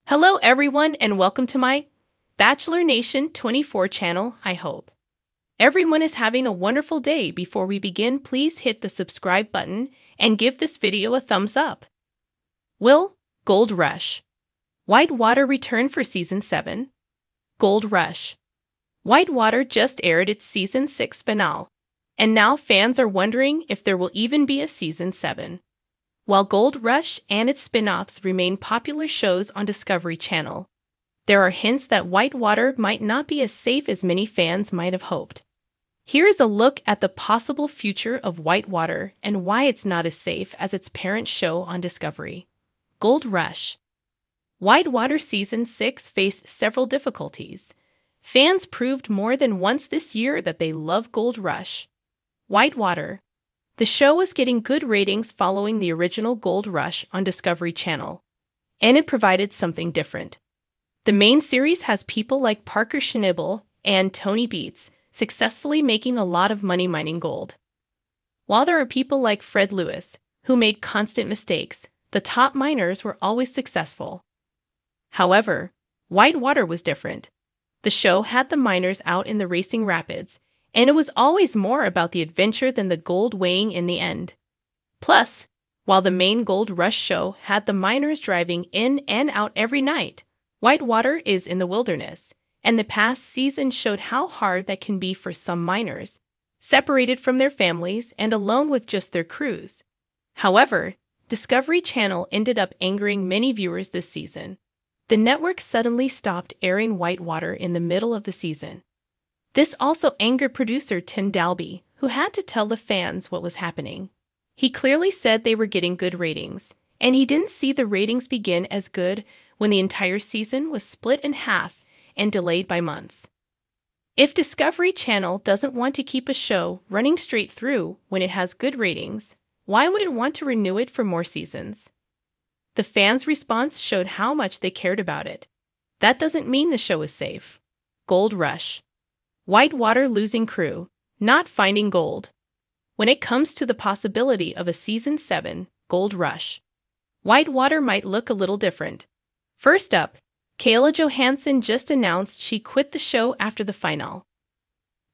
Hello, everyone, and welcome to my Bachelor Nation 24 channel, I hope. Everyone is having a wonderful day. Before we begin, please hit the subscribe button and give this video a thumbs up. Will Gold Rush Whitewater return for Season 7? Gold Rush Whitewater just aired its Season 6 finale, and now fans are wondering if there will even be a Season 7. While Gold Rush and its spin-offs remain popular shows on Discovery Channel, there are hints that Whitewater might not be as safe as many fans might have hoped. Here is a look at the possible future of Whitewater and why it's not as safe as its parent show on Discovery. Gold Rush Whitewater Season 6 faced several difficulties. Fans proved more than once this year that they love Gold Rush. Whitewater The show was getting good ratings following the original Gold Rush on Discovery Channel, and it provided something different. The main series has people like Parker Schnibel and Tony Beets successfully making a lot of money mining gold. While there are people like Fred Lewis, who made constant mistakes, the top miners were always successful. However, Whitewater was different. The show had the miners out in the racing rapids, and it was always more about the adventure than the gold weighing in the end. Plus, while the main Gold Rush show had the miners driving in and out every night, Whitewater is in the wilderness, and the past season showed how hard that can be for some miners, separated from their families and alone with just their crews. However, Discovery Channel ended up angering many viewers this season. The network suddenly stopped airing Whitewater in the middle of the season. This also angered producer Tim Dalby, who had to tell the fans what was happening. He clearly said they were getting good ratings, and he didn't see the ratings begin as good when the entire season was split in half and delayed by months. If Discovery Channel doesn't want to keep a show running straight through when it has good ratings, why would it want to renew it for more seasons? The fans' response showed how much they cared about it. That doesn't mean the show is safe. Gold Rush Whitewater losing crew, not finding gold. When it comes to the possibility of a Season 7 Gold Rush, Whitewater might look a little different. First up, Kayla Johansson just announced she quit the show after the finale.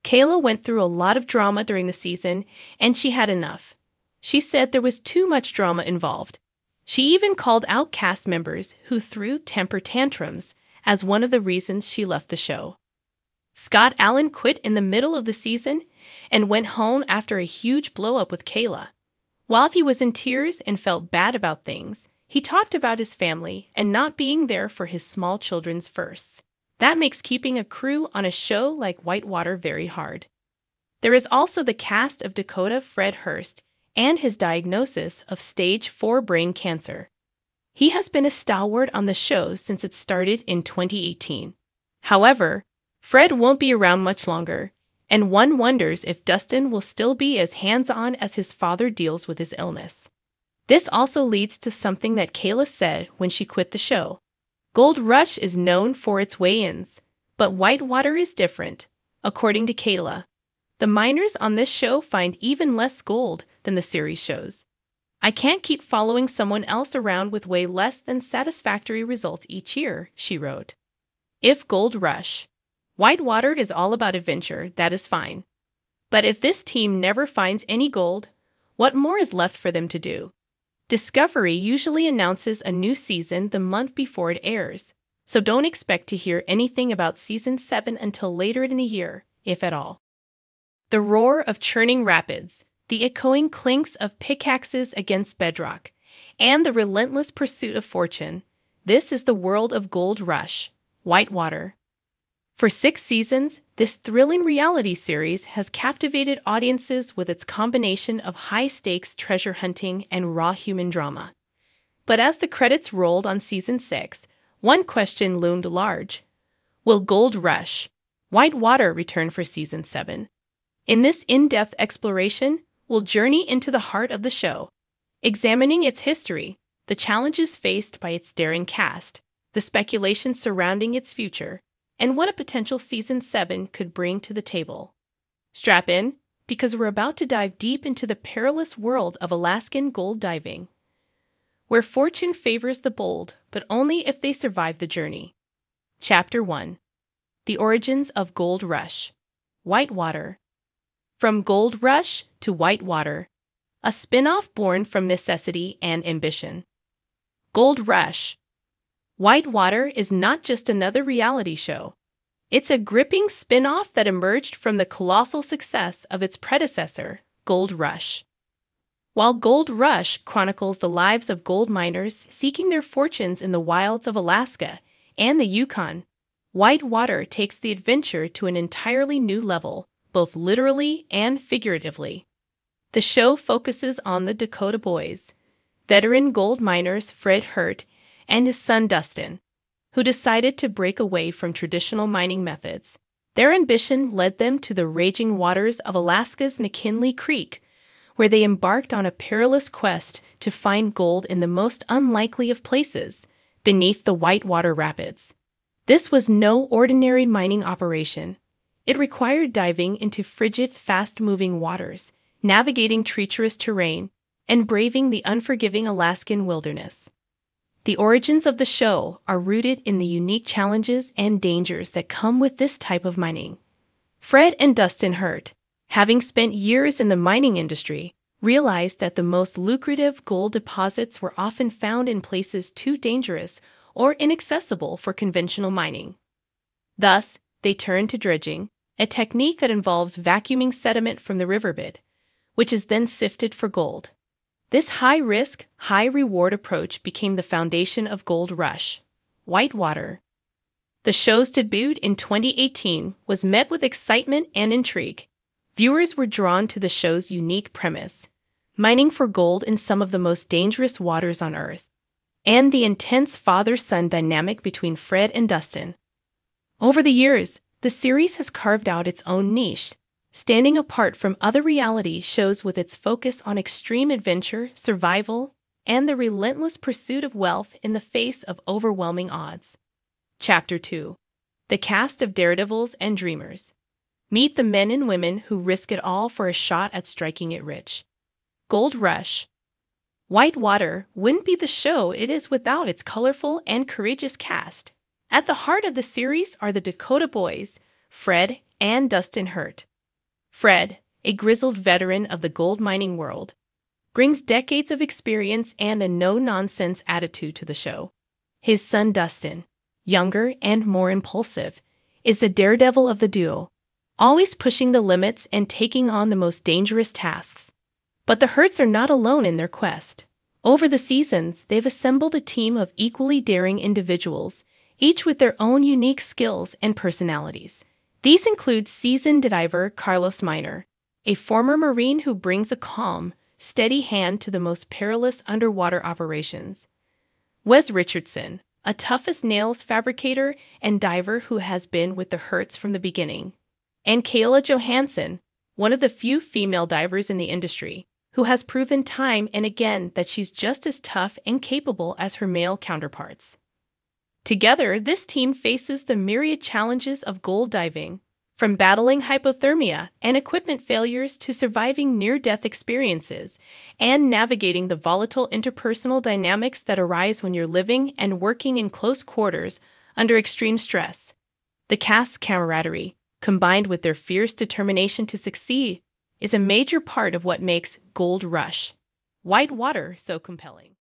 Kayla went through a lot of drama during the season, and she had enough. She said there was too much drama involved. She even called out cast members who threw temper tantrums as one of the reasons she left the show. Scott Allen quit in the middle of the season and went home after a huge blow-up with Kayla. While he was in tears and felt bad about things, he talked about his family and not being there for his small children's firsts. That makes keeping a crew on a show like Whitewater very hard. There is also the cast of Dakota Fred Hurst and his diagnosis of stage 4 brain cancer. He has been a stalwart on the show since it started in 2018. However, Fred won't be around much longer, and one wonders if Dustin will still be as hands-on as his father deals with his illness. This also leads to something that Kayla said when she quit the show. Gold Rush is known for its weigh-ins, but Whitewater is different. According to Kayla, the miners on this show find even less gold than the series shows. I can't keep following someone else around with way less than satisfactory results each year, she wrote. If Gold Rush Whitewater is all about adventure, that is fine. But if this team never finds any gold, what more is left for them to do? Discovery usually announces a new season the month before it airs, so don't expect to hear anything about Season 7 until later in the year, if at all. The roar of churning rapids, the echoing clinks of pickaxes against bedrock, and the relentless pursuit of fortune. This is the world of Gold Rush, Whitewater. For 6 seasons, this thrilling reality series has captivated audiences with its combination of high-stakes treasure hunting and raw human drama. But as the credits rolled on Season 6, one question loomed large. Will Gold Rush Whitewater return for Season 7? In this in-depth exploration, we'll journey into the heart of the show, examining its history, the challenges faced by its daring cast, the speculation surrounding its future, and what a potential Season 7 could bring to the table. Strap in, because we're about to dive deep into the perilous world of Alaskan gold diving. where fortune favors the bold, but only if they survive the journey. Chapter 1. The Origins of Gold Rush. Whitewater. From Gold Rush to Whitewater, a spin-off born from necessity and ambition. Gold Rush. Whitewater is not just another reality show. It's a gripping spin-off that emerged from the colossal success of its predecessor, Gold Rush. While Gold Rush chronicles the lives of gold miners seeking their fortunes in the wilds of Alaska and the Yukon, Whitewater takes the adventure to an entirely new level, both literally and figuratively. The show focuses on the Dakota Boys, veteran gold miners Fred Hurt and his son Dustin, who decided to break away from traditional mining methods. Their ambition led them to the raging waters of Alaska's McKinley Creek, where they embarked on a perilous quest to find gold in the most unlikely of places, beneath the Whitewater Rapids. This was no ordinary mining operation. It required diving into frigid, fast-moving waters, navigating treacherous terrain, and braving the unforgiving Alaskan wilderness. The origins of the show are rooted in the unique challenges and dangers that come with this type of mining. Fred and Dustin Hurt, having spent years in the mining industry, realized that the most lucrative gold deposits were often found in places too dangerous or inaccessible for conventional mining. Thus, they turned to dredging, a technique that involves vacuuming sediment from the riverbed, which is then sifted for gold. This high-risk, high-reward approach became the foundation of Gold Rush. Whitewater. The show's debut in 2018 was met with excitement and intrigue. Viewers were drawn to the show's unique premise, mining for gold in some of the most dangerous waters on Earth, and the intense father-son dynamic between Fred and Dustin. Over the years, the series has carved out its own niche, standing apart from other reality shows with its focus on extreme adventure, survival, and the relentless pursuit of wealth in the face of overwhelming odds. Chapter 2. The Cast of Daredevils and Dreamers. Meet the men and women who risk it all for a shot at striking it rich. Gold Rush. Whitewater wouldn't be the show it is without its colorful and courageous cast. At the heart of the series are the Dakota Boys, Fred and Dustin Hurt. Fred, a grizzled veteran of the gold mining world, brings decades of experience and a no-nonsense attitude to the show. His son Dustin, younger and more impulsive, is the daredevil of the duo, always pushing the limits and taking on the most dangerous tasks. But the Hurts are not alone in their quest. Over the seasons, they've assembled a team of equally daring individuals, each with their own unique skills and personalities. These include seasoned diver Carlos Miner, a former Marine who brings a calm, steady hand to the most perilous underwater operations. Wes Richardson, a tough-as-nails fabricator and diver who has been with the Hurts from the beginning. And Kayla Johansson, one of the few female divers in the industry, who has proven time and again that she's just as tough and capable as her male counterparts. Together, this team faces the myriad challenges of gold diving, from battling hypothermia and equipment failures to surviving near-death experiences and navigating the volatile interpersonal dynamics that arise when you're living and working in close quarters under extreme stress. The cast's camaraderie, combined with their fierce determination to succeed, is a major part of what makes Gold Rush. Whitewater so compelling.